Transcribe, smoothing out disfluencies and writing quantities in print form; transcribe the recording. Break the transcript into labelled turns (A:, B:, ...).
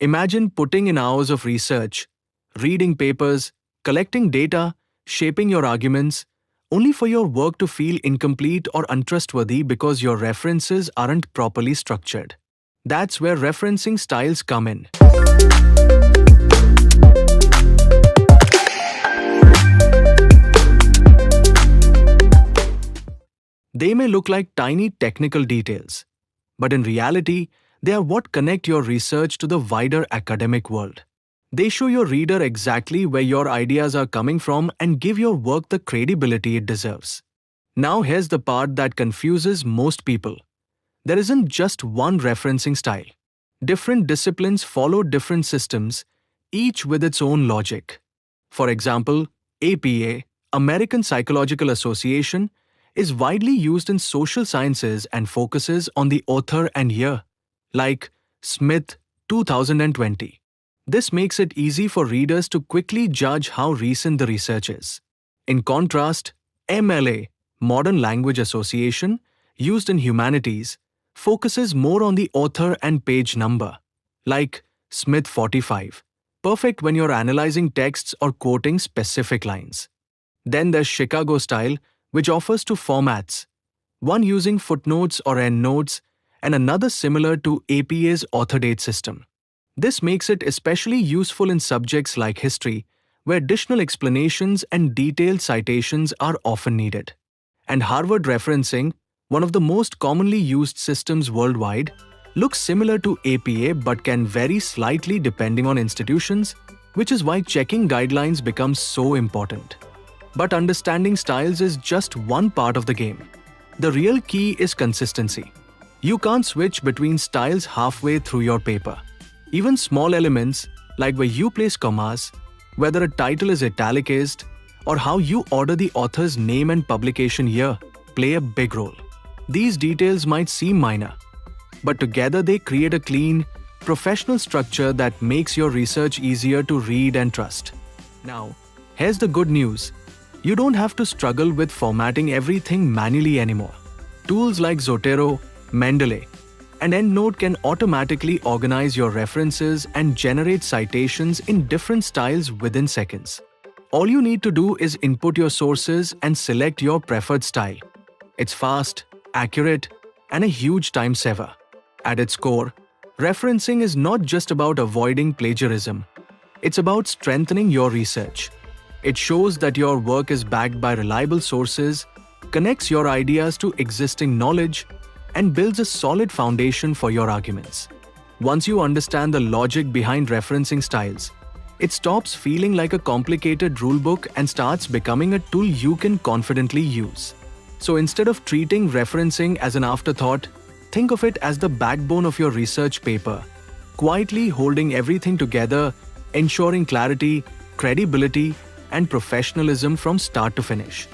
A: Imagine putting in hours of research, reading papers, collecting data, shaping your arguments, only for your work to feel incomplete or untrustworthy because your references aren't properly structured. That's where referencing styles come in. They may look like tiny technical details, but in reality, they are what connect your research to the wider academic world. They show your reader exactly where your ideas are coming from and give your work the credibility it deserves. Now here's the part that confuses most people. There isn't just one referencing style. Different disciplines follow different systems, each with its own logic. For example, APA, American Psychological Association, is widely used in social sciences and focuses on the author and year, like Smith 2020. This makes it easy for readers to quickly judge how recent the research is. In contrast, MLA, Modern Language Association, used in humanities, focuses more on the author and page number, like Smith 45, perfect when you're analyzing texts or quoting specific lines. Then there's Chicago style, which offers two formats, one using footnotes or endnotes, and another similar to APA's author date system. This makes it especially useful in subjects like history, where additional explanations and detailed citations are often needed. And Harvard referencing, one of the most commonly used systems worldwide, looks similar to APA but can vary slightly depending on institutions, which is why checking guidelines becomes so important. But understanding styles is just one part of the game. The real key is consistency. You can't switch between styles halfway through your paper. Even small elements, like where you place commas, whether a title is italicized, or how you order the author's name and publication year, play a big role. These details might seem minor, but together they create a clean, professional structure that makes your research easier to read and trust. Now, here's the good news. You don't have to struggle with formatting everything manually anymore. Tools like Zotero, Mendeley, and EndNote can automatically organize your references and generate citations in different styles within seconds. All you need to do is input your sources and select your preferred style. It's fast, accurate, and a huge time saver. At its core, referencing is not just about avoiding plagiarism. It's about strengthening your research. It shows that your work is backed by reliable sources, connects your ideas to existing knowledge, and builds a solid foundation for your arguments. Once you understand the logic behind referencing styles, it stops feeling like a complicated rulebook and starts becoming a tool you can confidently use. So instead of treating referencing as an afterthought, think of it as the backbone of your research paper, quietly holding everything together, ensuring clarity, credibility, and professionalism from start to finish.